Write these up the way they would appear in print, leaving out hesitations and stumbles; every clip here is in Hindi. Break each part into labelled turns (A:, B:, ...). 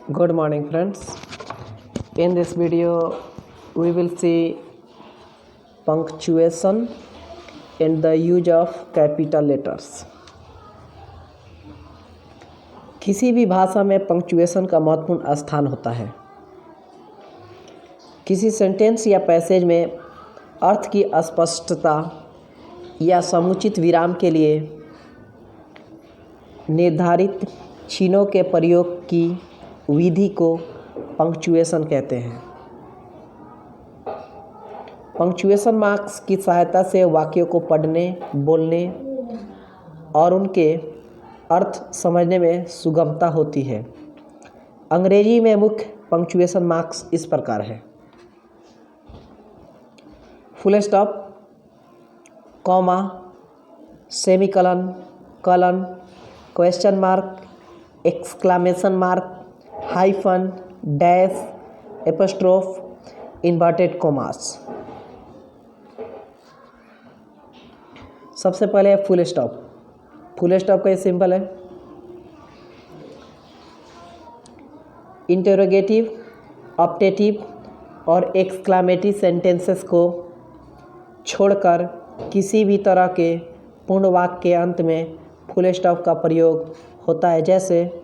A: Good morning, friends. In this video, we will see punctuation and the use of capital letters. किसी भी भाषा में पंक्चुएशन का महत्वपूर्ण स्थान होता है। किसी सेंटेंस या पैसेज में अर्थ की स्पष्टता या समुचित विराम के लिए निर्धारित चिन्हों के प्रयोग की विधि को पंक्चुएशन कहते हैं। पंक्चुएशन मार्क्स की सहायता से वाक्यों को पढ़ने, बोलने और उनके अर्थ समझने में सुगमता होती है। अंग्रेजी में मुख्य पंक्चुएशन मार्क्स इस प्रकार है: full stop, comma, semicolon, colon, question mark, exclamation mark, hyphen, dash, apostrophe, inverted commas. सबसे पहले फुल स्टॉप। फुल स्टॉप का ये सिंबल है। इंटरोगेटिव, ऑप्टेटिव और एक्सक्लेमेटिव सेंटेंसेस को छोड़कर किसी भी तरह के पूर्ण वाक्य के अंत में फुल स्टॉप का प्रयोग होता है। जैसे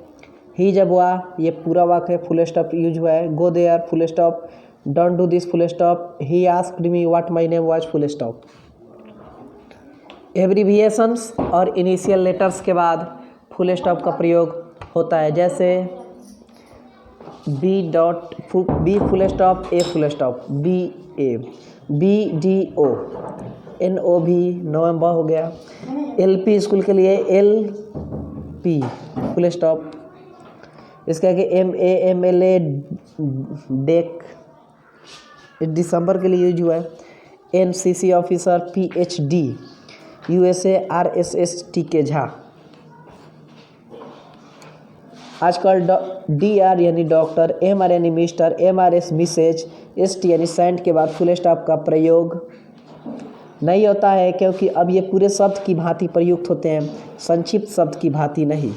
A: ही जब हुआ, ये पूरा वाक्य फुल स्टॉप यूज हुआ है। Go there, full stop. Don't do this, full stop. He asked me what my name was, full stop. Abbreviations और इनिशियल लेटर्स के बाद फुल स्टॉप का प्रयोग होता है। जैसे B full stop, A full stop, B A, B D O, N O भी, नवंबर हो गया। एल पी स्कूल के लिए एल पी फुल स्टॉप। इसके आगे M A, M L A, Dec दिसंबर के लिए यूज हुआ है। N C C officer, P H D, U S A, R S S, T K Jha. आजकल डी आर यानी डॉक्टर, एम आर यानी mister, M R S Mrs, S T यानी सेंट के बाद फुल स्टॉप का प्रयोग नहीं होता है, क्योंकि अब ये पूरे शब्द की भांति प्रयुक्त होते हैं, संक्षिप्त शब्द की भांति नहीं।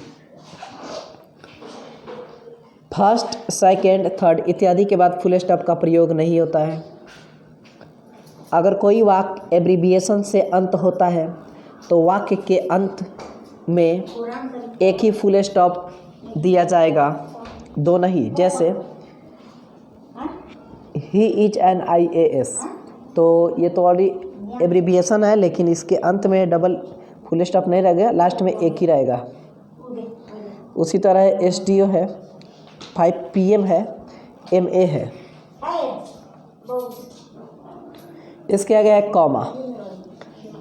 A: फर्स्ट, सेकेंड, थर्ड इत्यादि के बाद फुल स्टॉप का प्रयोग नहीं होता है। अगर कोई वाक्य एब्रीविएशन से अंत होता है तो वाक्य के अंत में एक ही फुल स्टॉप दिया जाएगा, दो नहीं। जैसे ही इज एन IAS, तो ये तो ऑलरेडी एब्रीविएशन है, लेकिन इसके अंत में डबल फुल स्टॉप नहीं रहेगा, लास्ट में एक ही रहेगा। उसी तरह SDO है, 5 PM है, MA है। इसके आगे है कॉमा।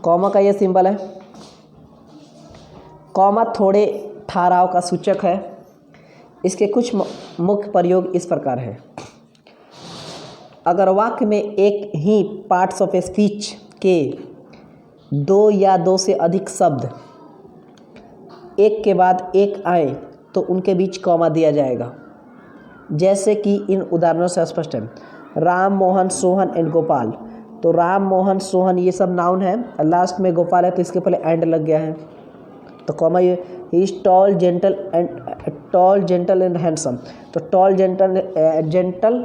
A: कॉमा का ये सिंबल है। कॉमा थोड़े ठहराव का सूचक है। इसके कुछ मुख्य प्रयोग इस प्रकार है: अगर वाक्य में एक ही पार्ट्स ऑफ स्पीच के दो या दो से अधिक शब्द एक के बाद एक आए तो उनके बीच कॉमा दिया जाएगा। जैसे कि इन उदाहरणों से स्पष्ट है: राम, मोहन, सोहन एंड गोपाल। तो राम, मोहन, सोहन ये सब नाउन है, लास्ट में गोपाल है तो इसके पहले एंड लग गया है, तो कॉमा ये। He is tall, gentle and handsome. तो टॉल, जेंटल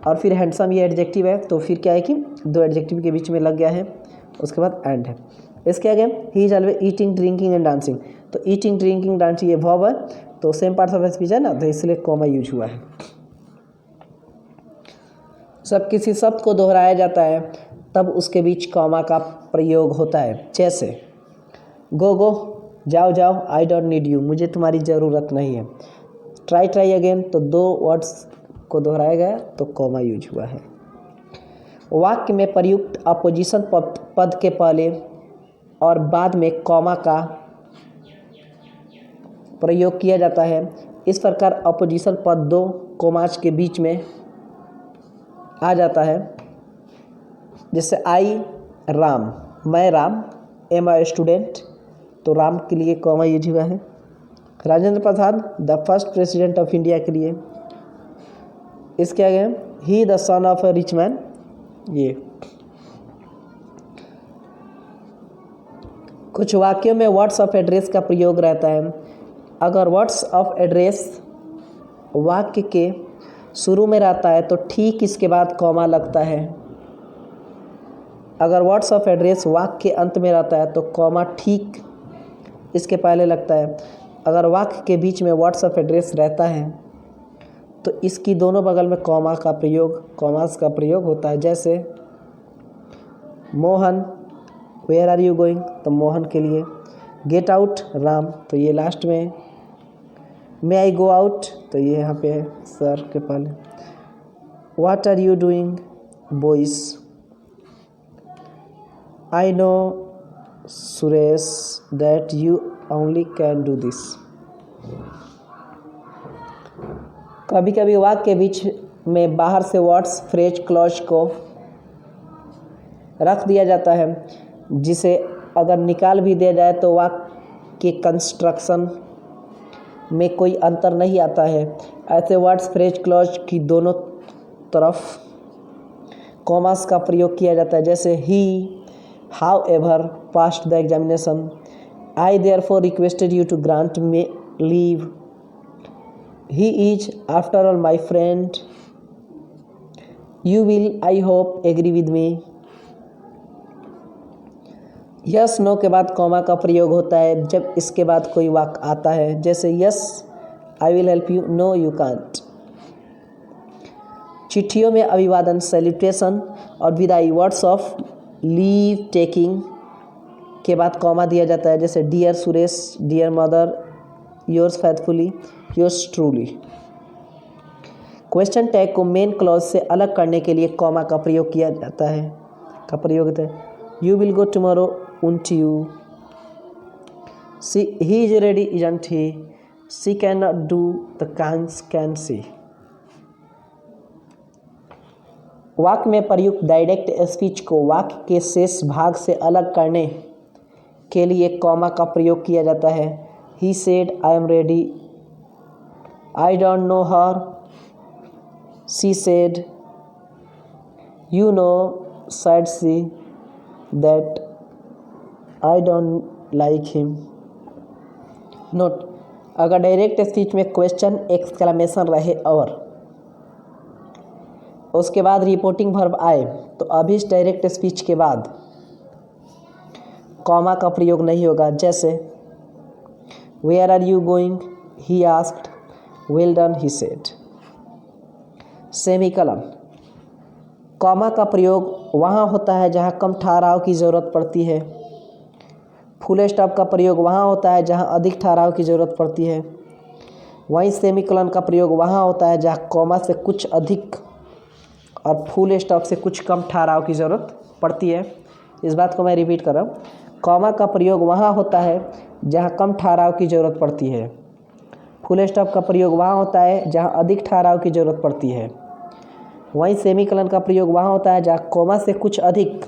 A: और फिर हैंडसम ये एडजेक्टिव है, तो फिर क्या है कि दो एडजेक्टिव के बीच में लग गया है, उसके बाद एंड है। इसके आगे he is always eating, drinking and dancing. तो ईटिंग, ड्रिंकिंग, डांसिंग ये वर्ब है, तो सेम पार्ट्स ऑफ स्पीच है ना, तो इसलिए कॉमा यूज हुआ है। सब किसी शब्द को दोहराया जाता है तब उसके बीच कॉमा का प्रयोग होता है। जैसे गो, जाओ, आई डोंट नीड यू, मुझे तुम्हारी ज़रूरत नहीं है। ट्राई अगेन, तो दो वर्ड्स को दोहराया गया तो कॉमा यूज हुआ है। वाक्य में प्रयुक्त अपोजिशन पद के पहले और बाद में कॉमा का प्रयोग किया जाता है। इस प्रकार अपोजिशन पद दो कॉमास के बीच में आ जाता है। जैसे आई राम, मैं राम, एम आई स्टूडेंट, तो राम के लिए कॉमा यूज हुआ है। Rajendra Prasad, the first president of India के लिए। इसके आगे he the son of a rich man, ये। कुछ वाक्यों में वर्ड्स ऑफ एड्रेस का प्रयोग रहता है। अगर वर्ड्स ऑफ एड्रेस वाक्य के शुरू में रहता है तो ठीक इसके बाद कॉमा लगता है। अगर वर्ड्स ऑफ एड्रेस वाक्य के अंत में रहता है तो कॉमा ठीक इसके पहले लगता है। अगर वाक्य के बीच में वर्ड्स ऑफ एड्रेस रहता है तो इसकी दोनों बगल में कॉमास का प्रयोग होता है। जैसे Mohan, where are you going, तो मोहन के लिए। गेट आउट, राम, तो ये लास्ट में। मे आई गो आउट, तो ये यहाँ पे है सर के पहले। What are you doing, boys. I know Suresh that you only can do this. कभी कभी वाक्य के बीच में बाहर से वर्ड्स, फ्रेज, क्लॉज को रख दिया जाता है, जिसे अगर निकाल भी दिया जाए तो वाक्य के कंस्ट्रक्शन में कोई अंतर नहीं आता है। ऐसे वर्ड्स, फ्रेज, क्लॉज की दोनों तरफ कॉमास का प्रयोग किया जाता है। जैसे he however passed the examination, I therefore requested you to grant me leave, he is after all my friend, you will I hope agree with me। Yes no के बाद कॉमा का प्रयोग होता है जब इसके बाद कोई वाक्य आता है। जैसे yes I will help you, no you can't. चिट्ठियों में अभिवादन, सैल्यूटेशन और विदाई, वर्ड्स ऑफ लीव टेकिंग के बाद कॉमा दिया जाता है। जैसे dear Suresh, dear mother, yours faithfully, yours truly. Question tag को मेन क्लॉज से अलग करने के लिए कॉमा का प्रयोग किया जाता है। You will go tomorrow, won't you. He is ready, isn't he. She can not do, the can see. वाक्य में प्रयुक्त डायरेक्ट स्पीच को वाक्य के शेष भाग से अलग करने के लिए कॉमा का प्रयोग किया जाता है। He said, I am ready. I don't know her. She said, you know, said she, that I don't like him. Note: अगर डायरेक्ट स्पीच में क्वेश्चन, एक्सक्लेमेशन रहे और उसके बाद रिपोर्टिंग वर्ब आए तो अभी इस डायरेक्ट स्पीच के बाद कॉमा का प्रयोग नहीं होगा। जैसे Where are you going? He asked. Well done, he said. Semicolon. Comma का प्रयोग वहाँ होता है जहाँ कम ठहराव की ज़रूरत पड़ती है। फुल स्टॉप का प्रयोग वहाँ होता है जहाँ अधिक ठहराव की ज़रूरत पड़ती है। वहीं सेमीकलन का प्रयोग वहाँ होता है जहाँ कॉमा से कुछ अधिक और फुल स्टॉप से कुछ कम ठहराव की ज़रूरत पड़ती है। इस बात को मैं रिपीट कर रहा हूँ। कॉमा का प्रयोग वहाँ होता है जहाँ कम ठहराव की ज़रूरत पड़ती है। फुल स्टॉप का प्रयोग वहाँ होता है जहाँ अधिक ठहराव की ज़रूरत पड़ती है। वहीं सेमीकलन का प्रयोग वहाँ होता है जहाँ कॉमा से कुछ अधिक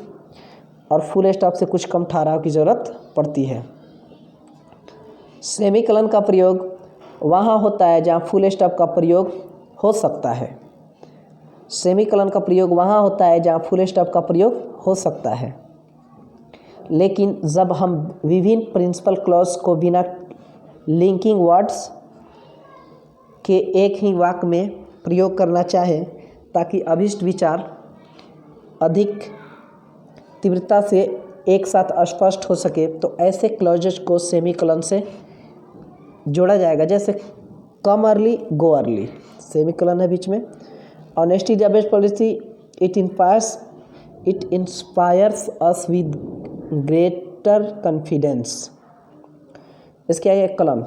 A: और फुल स्टॉप से कुछ कम ठहराव की ज़रूरत पड़ती है। सेमीकलन का प्रयोग वहाँ होता है जहाँ फुल स्टॉप का प्रयोग हो सकता है। सेमीकलन का प्रयोग वहाँ होता है जहाँ फुल स्टॉप का प्रयोग हो सकता है। लेकिन जब हम विभिन्न प्रिंसिपल क्लॉज को बिना लिंकिंग वर्ड्स के एक ही वाक्य में प्रयोग करना चाहें ताकि अभिष्ट विचार अधिक तीव्रता से एक साथ स्पष्ट हो सके तो ऐसे क्लॉजेस को सेमीकलन से जोड़ा जाएगा। जैसे कम अर्ली, गो अर्ली, सेमीकलन है बीच में। Honesty is the best policy, it inspires us with greater confidence. इसके आगे कलन।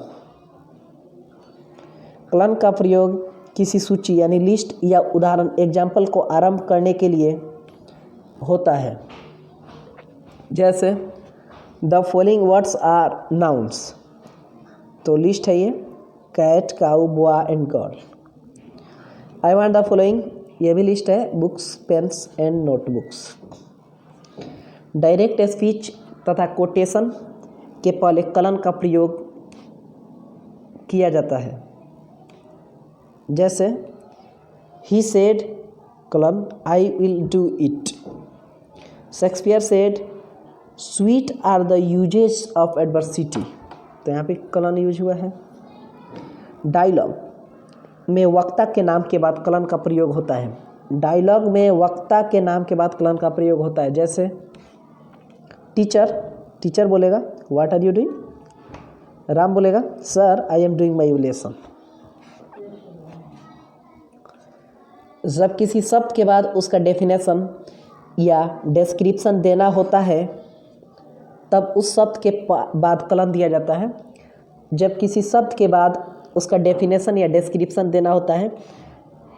A: कलन का प्रयोग किसी सूची यानी लिस्ट या उदाहरण एग्जाम्पल को आरंभ करने के लिए होता है। जैसे the following words are nouns, तो लिस्ट है ये, cat, cow, boy and girl. I want the following, ये भी लिस्ट है, books, pens and notebooks. Direct speech तथा कोटेशन के पहले कलन का प्रयोग किया जाता है। जैसे he said colon I will do it. Shakespeare said sweet are the uses of adversity, तो यहाँ पे कलन यूज हुआ है। डायलॉग, में वक्ता के नाम के बाद कलन का प्रयोग होता है। डायलॉग में वक्ता के नाम के बाद कलन का प्रयोग होता है। जैसे टीचर, टीचर बोलेगा what are you doing, Ram बोलेगा sir I am doing my lesson. जब किसी शब्द के बाद उसका डेफिनेशन या डिस्क्रिप्शन देना होता है तब उस शब्द के बाद कलन दिया जाता है। जब किसी शब्द के बाद उसका डेफिनेशन या डिस्क्रिप्शन देना होता है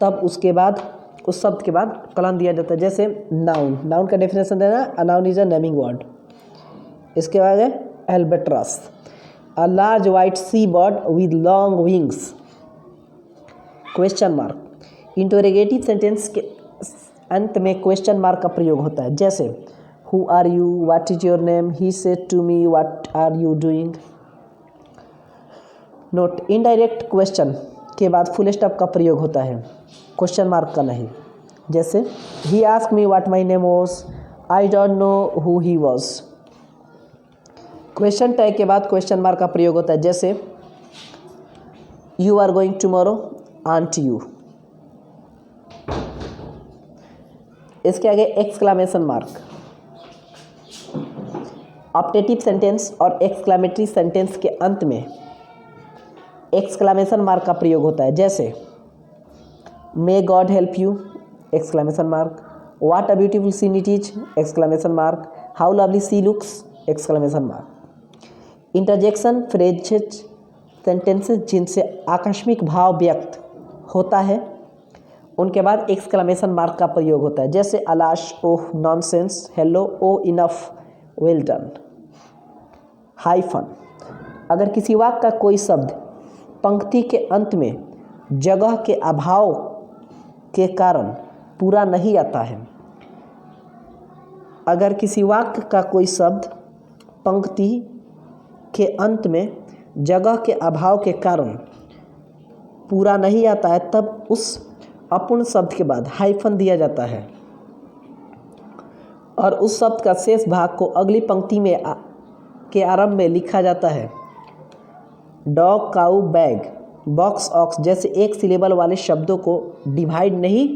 A: तब उसके बाद उस शब्द के बाद कलन दिया जाता है। जैसे नाउन, नाउन का डेफिनेशन देना, a noun is a naming word. इसके बाद है albatross, a large white sea bird with long wings. Question mark, interrogative sentence के अंत में क्वेश्चन मार्क का प्रयोग होता है। जैसे who are you, what is your name, he said to me what are you doing. Note, indirect question के बाद फुल स्टॉप का प्रयोग होता है, क्वेश्चन मार्क का नहीं। जैसे he asked me what my name was, I don't know who he was. Question tag के बाद क्वेश्चन मार्क का प्रयोग होता है। जैसे you are going tomorrow, aren't you. इसके आगे एक्सक्लामेशन मार्क। ऑप्टेटिव सेंटेंस और एक्सक्लामेटरी सेंटेंस के अंत में एक्सक्लामेशन मार्क का प्रयोग होता है। जैसे may God help you, exclamation mark, what a beautiful scene it is, exclamation mark, how lovely she looks, exclamation mark. Interjection phrases, sentences जिनसे आकस्मिक भाव व्यक्त होता है उनके बाद एक्सक्लामेशन मार्क का प्रयोग होता है। जैसे अलाश, ओह, नॉनसेंस, हेलो, ओ, इनफ, वेल डन। हाइफन, अगर किसी वाक्य का कोई शब्द पंक्ति के अंत में जगह के अभाव के कारण पूरा नहीं आता है, अगर किसी वाक्य का कोई शब्द पंक्ति के अंत में जगह के अभाव के कारण पूरा नहीं आता है तब उस अपूर्ण शब्द के बाद हाइफन दिया जाता है और उस शब्द का शेष भाग को अगली पंक्ति में के आरंभ में लिखा जाता है। डॉग, काऊ, बैग, बॉक्स, ऑक्स जैसे एक सिलेबल वाले शब्दों को डिवाइड नहीं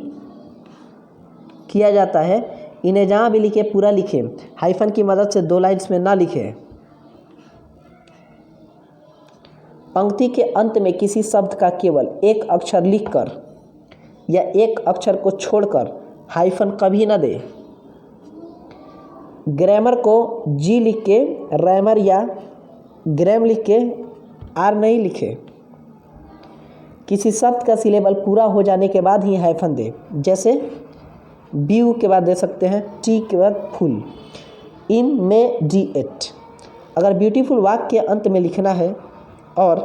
A: किया जाता है। इन्हें जहाँ भी लिखे पूरा लिखें, हाइफन की मदद से 2 लाइन्स में ना लिखें। पंक्ति के अंत में किसी शब्द का केवल एक अक्षर लिखकर या एक अक्षर को छोड़कर हाइफन कभी न दे। ग्रामर को जी लिख के रैमर या ग्राम लिख के आर नहीं लिखे। किसी शब्द का सिलेबल पूरा हो जाने के बाद ही हाइफन दे। जैसे ब्यू के बाद दे सकते हैं टी के बाद फुल, इन में डी एट। अगर ब्यूटीफुल वाक्य के अंत में लिखना है और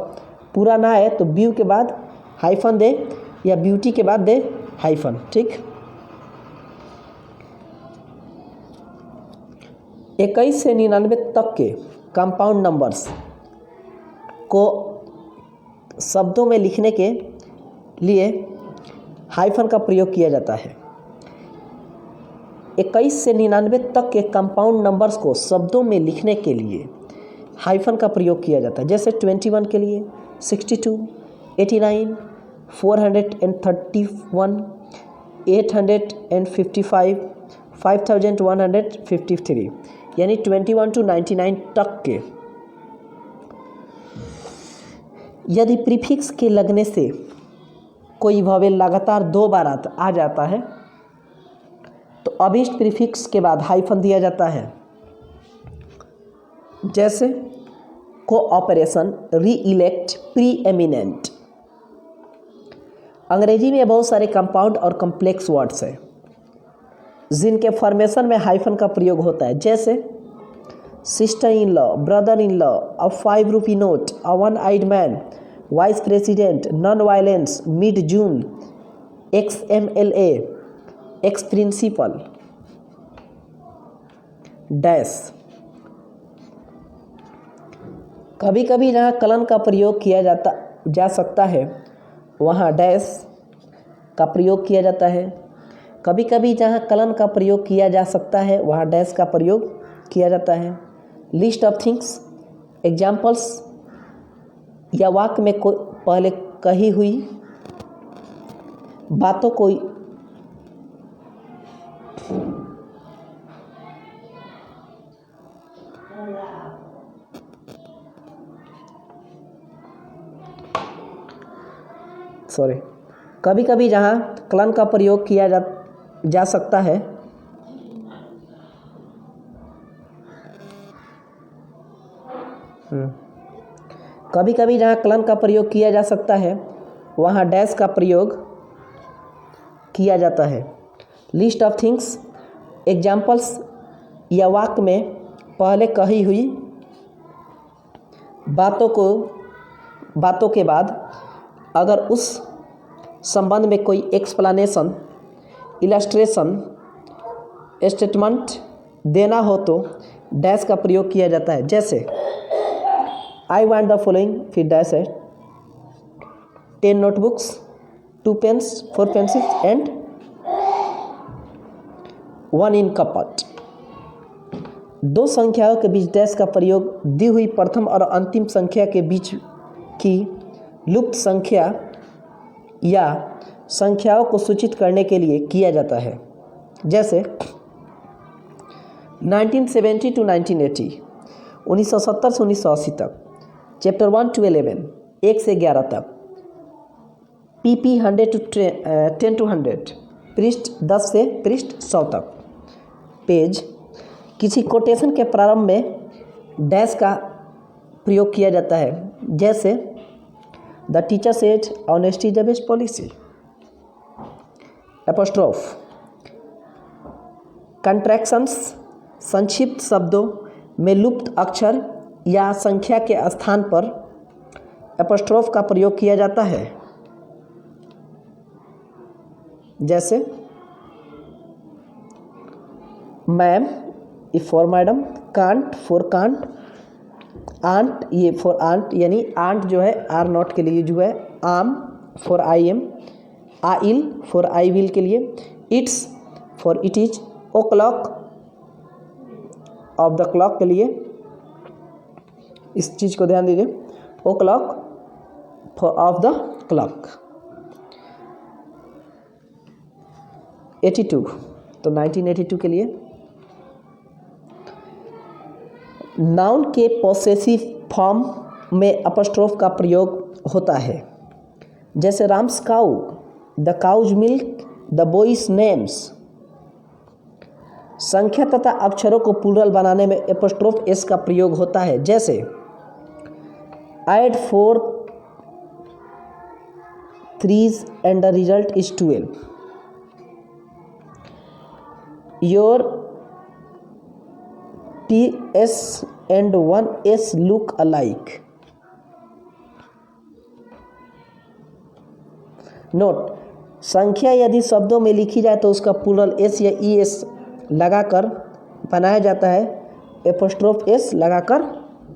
A: पूरा ना है तो ब्यू के बाद हाइफन दे या ब्यूटी के बाद दे हाइफन। ठीक, 21 से 99 तक के कंपाउंड नंबर्स को शब्दों में लिखने के लिए हाइफन का प्रयोग किया जाता है। 21 से 99 तक के कंपाउंड नंबर्स को शब्दों में लिखने के लिए हाइफन का प्रयोग किया जाता है। जैसे 21 के लिए 62, 89, 431, 855, 5153 यानी 21 to 99 तक के। यदि प्रीफिक्स के लगने से कोई वॉवेल लगातार 2 बार आ जाता है तो अभिष्ट प्रीफिक्स के बाद हाइफन दिया जाता है। जैसे कोऑपरेशन, री इलेक्ट, प्री एमिनेंट। अंग्रेजी में बहुत सारे कंपाउंड और कॉम्प्लेक्स वर्ड्स हैं जिनके फॉर्मेशन में हाइफन का प्रयोग होता है। जैसे sister in law, brother in law, a 5 rupee note, a 1 eyed man, vice president, non violence, mid June, XMLA, ex principal, dash. कभी कभी जहाँ कलन का प्रयोग किया जा सकता है वहाँ डैश का प्रयोग किया जाता है। कभी कभी जहाँ कलन का प्रयोग किया जा सकता है वहाँ डैश का प्रयोग किया जाता है। लिस्ट ऑफ थिंग्स, एग्जाम्पल्स या वाक्य में पहले कही हुई बातों को कभी कभी जहाँ क्लन का प्रयोग किया जा सकता है कभी कभी जहाँ क्लन का प्रयोग किया जा सकता है वहाँ डैश का प्रयोग किया जाता है। लिस्ट ऑफ थिंग्स, एग्जाम्पल्स या वाक्य में पहले कही हुई बातों के बाद अगर उस संबंध में कोई एक्सप्लेनेशन, इलस्ट्रेशन, स्टेटमेंट देना हो तो डैश का प्रयोग किया जाता है। जैसे आई वांट द फॉलोइंग, फिर डैश है 10 notebooks, 2 pens, 4 pencils and 1 in cupboard. दो संख्याओं के बीच डैश का प्रयोग दी हुई प्रथम और अंतिम संख्या के बीच की लुप्त संख्या या संख्याओं को सूचित करने के लिए किया जाता है। जैसे 1970 to 1980, 1970 से 1980 तक, चैप्टर 1 to 11, 1 से 11 तक, PP 100 to 10 to 100, पृष्ठ 10 से पृष्ठ 100 तक। पेज, किसी कोटेशन के प्रारंभ में डैश का प्रयोग किया जाता है। जैसे the teacher said honesty is the best policy. Apostrophe, contractions, संक्षिप्त शब्दों में लुप्त अक्षर या संख्या के स्थान पर एपोस्ट्रोफ का प्रयोग किया जाता है। जैसे ma'am if for madam, can't for can't, aren't ये फॉर आंट, यानी आंट जो है आर नॉट के लिए जो है, I'm for I am, I'll for I will के लिए, it's for it is, o'clock of the clock के लिए, इस चीज़ को ध्यान दीजिए, o'clock for of the clock. 82, तो 1982 के लिए नाउन के पोसेसिव फॉर्म में अपस्ट्रोफ का प्रयोग होता है। जैसे Ram's cow, the cow's milk, the boys' names. संख्या तथा अक्षरों को प्लूरल बनाने में एपोस्ट्रोफ एस का प्रयोग होता है। जैसे add 4 3s and the result is 12. Your TS and 1S look alike. Note, संख्या यदि शब्दों में लिखी जाए तो उसका प्लूरल एस या ई एस लगाकर बनाया जाता है, एपोस्ट्रोफ एस लगाकर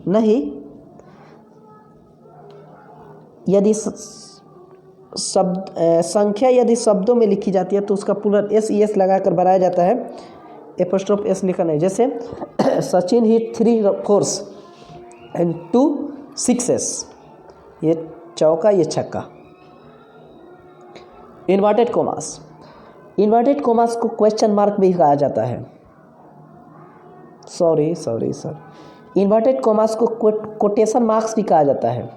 A: नहीं। यदि संख्या यदि शब्दों में लिखी जाती है तो उसका प्लूरल एस ई एस लगाकर बनाया जाता है, एपोस्ट्रोफ एस लिखा नहीं। जैसे Sachin hit 3 4s and 2 6s, ये चौका ये छक्का। इन्वर्टेड कोमास, इन्वर्टेड कोमास को क्वेश्चन मार्क भी कहा जाता है। सॉरी इन्वर्टेड कोमास को कोटेशन मार्क्स भी कहा जाता है।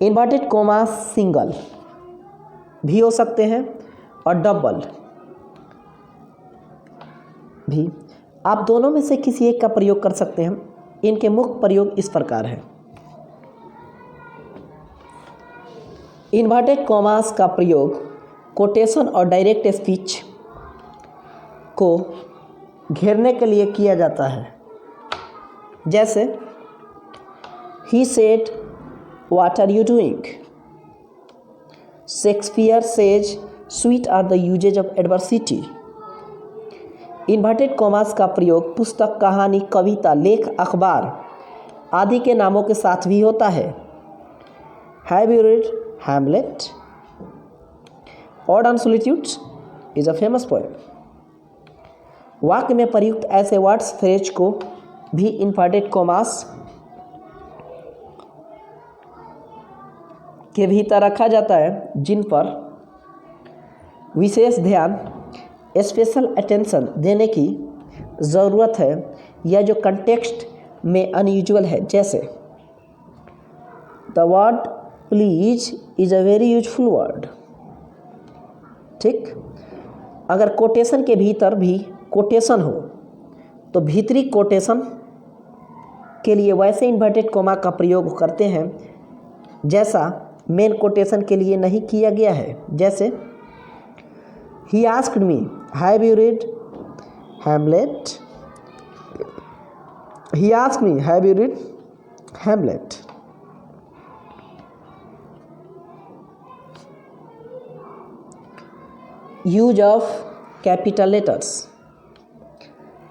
A: इन्वर्टेड कोमास सिंगल भी हो सकते हैं और डबल भी, आप दोनों में से किसी एक का प्रयोग कर सकते हैं। इनके मुख्य प्रयोग इस प्रकार है। इन्वर्टेड कॉमास का प्रयोग कोटेशन और डायरेक्ट स्पीच को घेरने के लिए किया जाता है। जैसे he said what are you doing, Shakespeare says sweet are the uses of adversity. Inverted commas का प्रयोग पुस्तक, कहानी, कविता, लेख, अखबार आदि के नामों के साथ भी होता है। Have you read Hamlet? Odd on solitude is a famous poem. वाक्य में प्रयुक्त ऐसे वर्ड्स फ्रेज को भी इन्वर्टेड कॉमास के भीतर रखा जाता है जिन पर विशेष ध्यान, स्पेशल अटेंशन देने की ज़रूरत है या जो कंटेक्स्ट में अनयूजुअल है। जैसे the word please is a very useful word. ठीक, अगर कोटेशन के भीतर भी कोटेशन हो तो भीतरी कोटेशन के लिए वैसे इन्वर्टेड कोमा का प्रयोग करते हैं जैसा मेन कोटेशन के लिए नहीं किया गया है। जैसे he asked me have you read Hamlet, he asked me have you read Hamlet. Use of capital letters,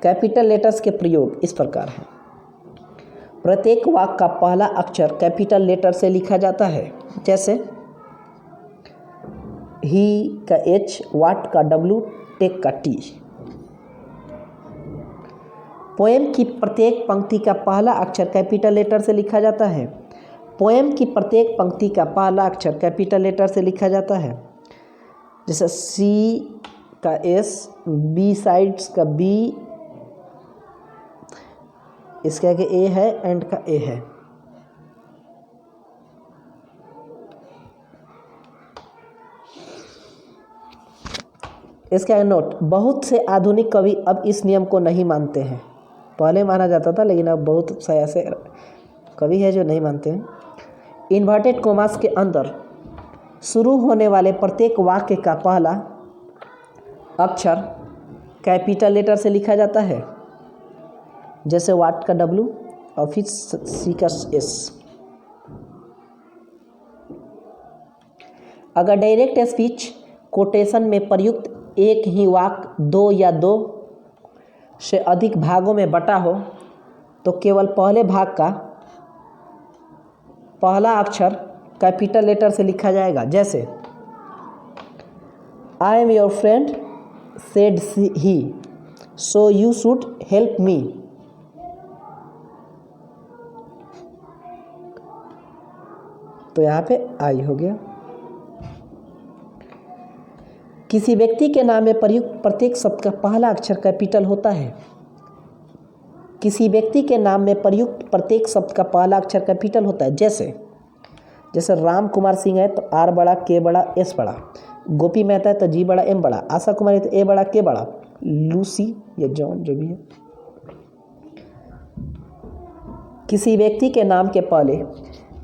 A: capital letters के प्रयोग इस प्रकार हैं। प्रत्येक वाक्य का पहला अक्षर कैपिटल लेटर से लिखा जाता है। जैसे ही का एच, वाट का डब्ल्यू, टेक का टी। पोएम की प्रत्येक पंक्ति का पहला अक्षर कैपिटल लेटर से लिखा जाता है। पोएम की प्रत्येक पंक्ति का पहला अक्षर कैपिटल लेटर से लिखा जाता है। जैसे सी का एस, बी साइड्स का बी, इसके आगे ए है, एंड का ए है। इसका नोट, बहुत से आधुनिक कवि अब इस नियम को नहीं मानते हैं। पहले माना जाता था लेकिन अब बहुत से ऐसे कवि है जो नहीं मानते हैं। इन्वर्टेड कोमास के अंदर शुरू होने वाले प्रत्येक वाक्य का पहला अक्षर कैपिटल लेटर से लिखा जाता है। जैसे वाट का डब्ल्यू और फिर सी का एस। अगर डायरेक्ट स्पीच कोटेशन में प्रयुक्त एक ही वाक्य दो या दो से अधिक भागों में बटा हो तो केवल पहले भाग का पहला अक्षर कैपिटल लेटर से लिखा जाएगा। जैसे I am your friend said he, so you should help me. तो यहाँ पे आई हो गया। किसी व्यक्ति के नाम में प्रयुक्त प्रत्येक शब्द का पहला अक्षर कैपिटल होता है। किसी व्यक्ति के नाम में प्रयुक्त प्रत्येक शब्द का पहला अक्षर कैपिटल होता है। जैसे राम कुमार सिंह है तो आर बड़ा, के बड़ा, एस बड़ा। गोपी मेहता है तो जी बड़ा, एम बड़ा। आशा कुमारी है तो ए बड़ा, के बड़ा। लूसी या जॉन जो भी है। किसी व्यक्ति के नाम के पहले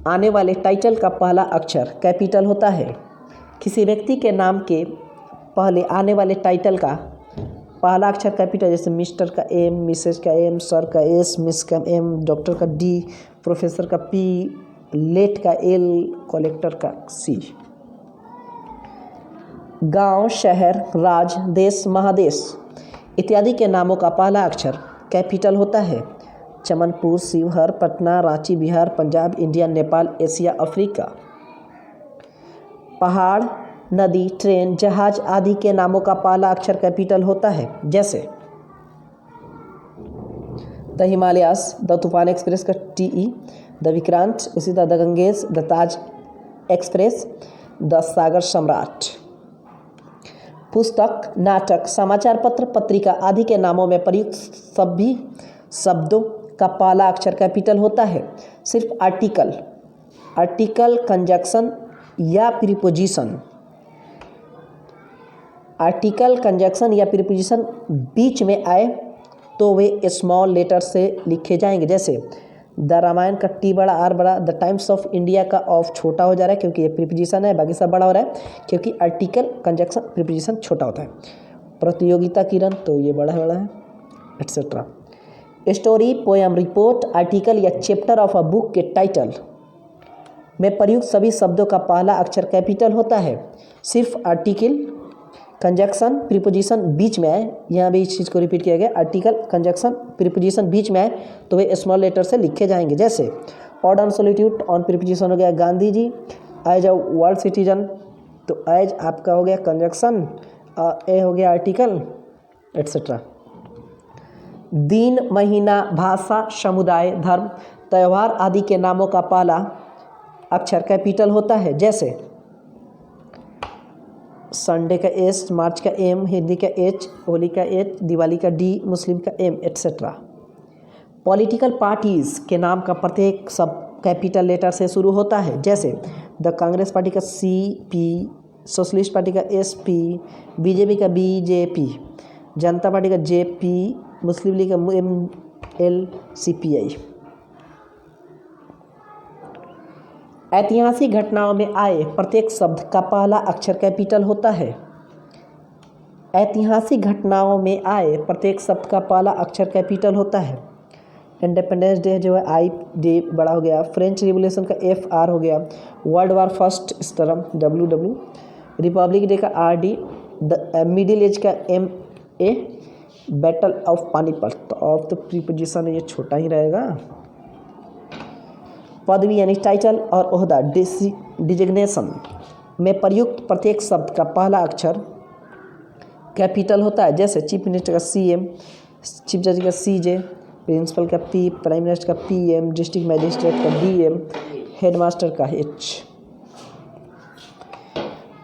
A: आने वाले टाइटल का पहला अक्षर कैपिटल होता है। किसी व्यक्ति के नाम के पहले आने वाले टाइटल का पहला अक्षर कैपिटल, जैसे मिस्टर का एम, मिसेस का एम, सर का एस, मिस का एम, डॉक्टर का डी, प्रोफेसर का पी, लेट का एल, कलेक्टर का सी। गांव, शहर, राज्य, देश, महादेश इत्यादि के नामों का पहला अक्षर कैपिटल होता है। Chamanpur, Sheohar, Patna, Ranchi, Bihar, Punjab, India, Nepal, Asia, Africa. पहाड़, नदी, ट्रेन, जहाज आदि के नामों का पहला अक्षर कैपिटल होता है। जैसे the Himalayas, the Toofan express का टीई, द विक्रांत, उसी तरह the Ganges, the Taj express, the Sagar Samrat. पुस्तक, नाटक, समाचार पत्र, पत्रिका आदि के नामों में प्रयुक्त सभी शब्दों का पहला अक्षर कैपिटल होता है। सिर्फ आर्टिकल, कंजक्शन या प्रीपोजिशन, आर्टिकल, कंजक्शन या प्रीपोजिशन बीच में आए तो वे स्मॉल लेटर से लिखे जाएंगे। जैसे द रामायण का टी बड़ा, आर बड़ा। द टाइम्स ऑफ इंडिया का ऑफ छोटा हो जा रहा है क्योंकि ये प्रीपोजिशन है, बाकी सब बड़ा हो रहा है क्योंकि आर्टिकल, कंजक्शन, प्रीपोजिशन छोटा होता है। प्रतियोगिता किरण तो ये बड़ा है etcetera. Story, poem, report, article या चैप्टर ऑफ अ बुक के टाइटल में प्रयुक्त सभी शब्दों का पहला अक्षर कैपिटल होता है। सिर्फ आर्टिकल, कंजक्शन, प्रीपोजिशन बीच में आए, यहाँ भी इस चीज़ को रिपीट किया गया। आर्टिकल, कंजक्शन, प्रीपोजिशन बीच में आए तो वे स्मॉल लेटर से लिखे जाएंगे। जैसे odd on solitude, on preposition हो गया Gandhi ji. As a world citizen तो एज आपका हो गया कंजक्शन, ए हो गया आर्टिकल, एट्सेट्रा। दिन, महीना, भाषा, समुदाय, धर्म, त्यौहार आदि के नामों का पहला अक्षर कैपिटल होता है। जैसे संडे का एस, मार्च का एम, हिंदी का एच, होली का एच, दिवाली का डी, मुस्लिम का एम, एट्सेट्रा। पॉलिटिकल पार्टीज़ के नाम का प्रत्येक सब कैपिटल लेटर से शुरू होता है, जैसे द कांग्रेस पार्टी का CP, सोशलिस्ट पार्टी का SP, बीजेपी का BJP, जनता पार्टी का JP, मुस्लिम लीग का ML, CPI। ऐतिहासिक घटनाओं में आए प्रत्येक शब्द का पहला अक्षर कैपिटल होता है। ऐतिहासिक घटनाओं में आए प्रत्येक शब्द का पहला अक्षर कैपिटल होता है। इंडिपेंडेंस डे जो है ID बड़ा हो गया, फ्रेंच रिवॉल्यूशन का FR हो गया, वर्ल्ड वार फर्स्ट स्टर्म WW, रिपब्लिक डे का RD, मिडिल एज का MA, बैटल ऑफ पानीपत। तो ऑफ द प्रीपोजिशन ये छोटा ही रहेगा। पदवी यानी टाइटल और ओहदा डिजिग्नेशन में प्रयुक्त प्रत्येक शब्द का पहला अक्षर कैपिटल होता है, जैसे चीफ मिनिस्टर का CM, चीफ जज का CJ, प्रिंसिपल का P, प्राइम मिनिस्टर का PM, डिस्ट्रिक्ट मजिस्ट्रेट का DM, हेडमास्टर का H।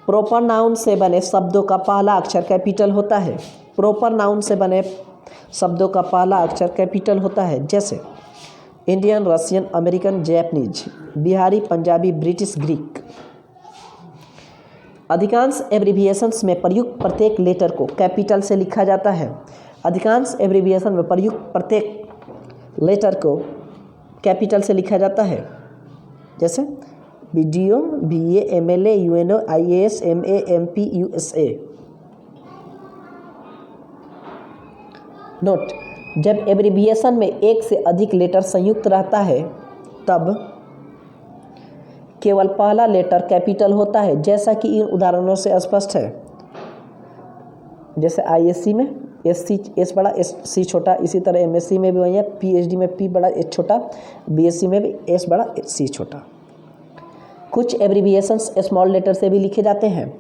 A: प्रॉपर नाउन से बने शब्दों का पहला अक्षर कैपिटल होता है। प्रॉपर नाउन से बने शब्दों का पहला अक्षर कैपिटल होता है, जैसे Indian, Russian, American, Japanese, Bihari, Punjabi, British, Greek. अधिकांश एब्रिविएशंस में प्रयुक्त प्रत्येक लेटर को कैपिटल से लिखा जाता है। अधिकांश एब्रिविएशन में प्रयुक्त प्रत्येक लेटर को कैपिटल से लिखा जाता है, जैसे BDO, BA, MLA, UNO, IAS, MA, MP, USA। Note: जब एब्रिविएशन में एक से अधिक लेटर संयुक्त रहता है तब केवल पहला लेटर कैपिटल होता है, जैसा कि इन उदाहरणों से स्पष्ट है। जैसे ISC में S बड़ा S छोटा, इसी तरह MSc में भी वही है, PhD में P बड़ा S छोटा, BSc में भी S बड़ा C छोटा। कुछ एब्रिविएशंस स्मॉल लेटर से भी लिखे जाते हैं,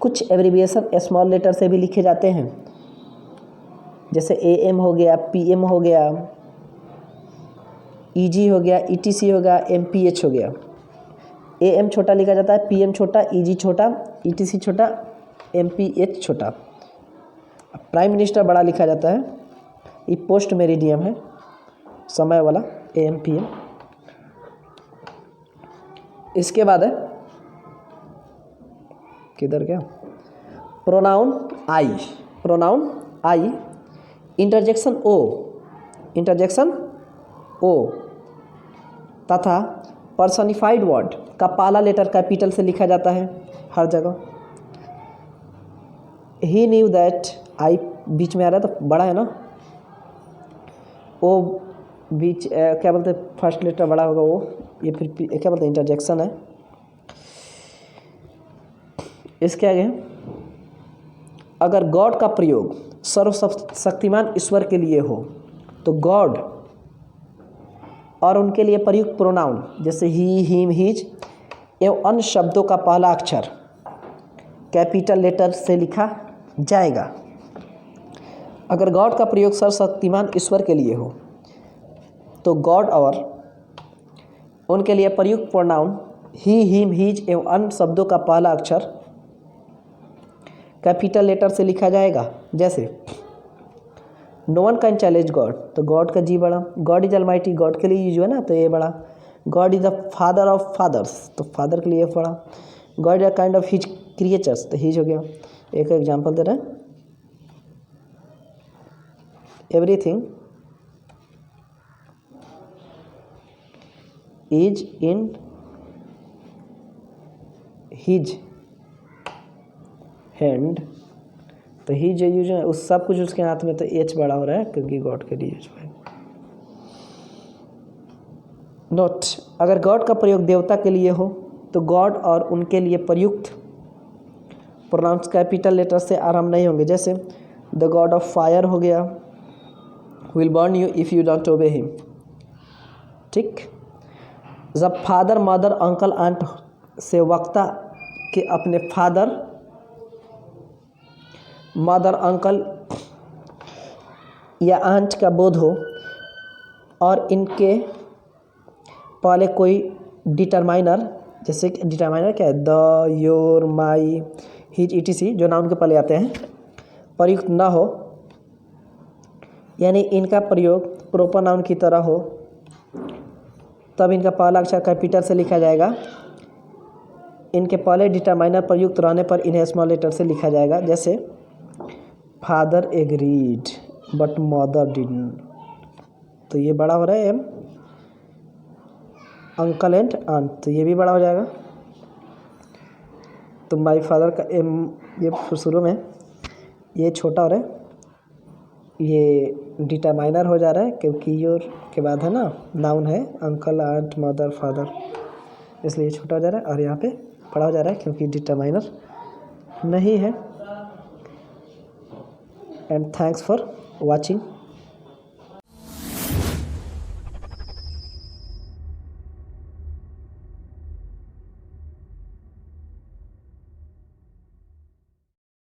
A: कुछ एब्रिविएशन स्मॉल लेटर से भी लिखे जाते हैं, जैसे AM हो गया, PM हो गया, EG हो गया, ETC हो गया, MPH हो गया। AM छोटा लिखा जाता है, PM छोटा, EG छोटा, ETC छोटा, MPH छोटा। प्राइम मिनिस्टर बड़ा लिखा जाता है, ये पोस्ट मेरिडियम है, समय वाला AM PM। इसके बाद है किधर गया, pronoun I. Pronoun I interjection O तथा पर्सनिफाइड वर्ड का पहला लेटर कैपिटल से लिखा जाता है हर जगह। ही न्यू दैट, आई बीच में आ रहा है तो बड़ा है ना, ओ बीच क्या बोलते हैं, फर्स्ट लेटर बड़ा होगा वो, ये फिर क्या बोलते हैं, इंटरजेक्शन है। इसके आगे, अगर गॉड का प्रयोग सर्वशक्तिमान ईश्वर के लिए हो तो गॉड और उनके लिए प्रयुक्त प्रोनाउन जैसे ही, हिम, हिज एवं अन्य शब्दों का पहला अक्षर कैपिटल लेटर से लिखा जाएगा। अगर गॉड का प्रयोग सर्वशक्तिमान ईश्वर के लिए हो तो गॉड और उनके लिए प्रयुक्त प्रोनाउन ही, हिम, हिज एवं अन्य शब्दों का पहला अक्षर कैपिटल लेटर से लिखा जाएगा। जैसे no one can challenge God, तो गॉड का जी बड़ा, गॉड इज अलमाइटी, गॉड के लिए यूज है ना, तो ये बड़ा। God is the father of fathers, तो फादर के लिए बड़ा। God is a kind of his creatures, तो हिज हो गया। एक एग्जाम्पल दे रहे हैं, everything is in his hand, तो ही जो यूज है उस सब कुछ उसके हाथ में, तो एच बड़ा हो रहा है क्योंकि गॉड के लिए यूज है। नोट: अगर गॉड का प्रयोग देवता के लिए हो तो गॉड और उनके लिए प्रयुक्त प्रोनाउंस कैपिटल लेटर से आरंभ नहीं होंगे। जैसे द गॉड ऑफ फायर हो गया, will burn you if you don't ओबे हिम। ठीक, जब फादर, मदर, अंकल, आंट से वक्ता के अपने फादर, मदर, अंकल या आंट का बोध हो और इनके पहले कोई डिटरमाइनर, जैसे डिटरमाइनर क्या है, the, your, my, his ETC जो नाउन के पहले आते हैं प्रयुक्त ना हो, यानी इनका प्रयोग प्रोपर नाउन की तरह हो, तब इनका पहला अक्षर कैपिटल से लिखा जाएगा। इनके पहले डिटरमाइनर प्रयुक्त रहने पर इन्हें स्मॉल लेटर से लिखा जाएगा। जैसे father agreed but mother didn't, तो ये बड़ा हो रहा है एम। अंकल एंड आंट, तो ये भी बड़ा हो जाएगा। तो माई फादर का एम ये शुरू में ये छोटा हो रहा है, ये डिटरमाइनर हो जा रहा है क्योंकि योर के बाद है ना नाउन है अंकल आंट मदर फादर, इसलिए छोटा हो जा रहा है। और यहाँ पे बड़ा हो जा रहा है क्योंकि डिटरमाइनर नहीं है। And thanks for watching.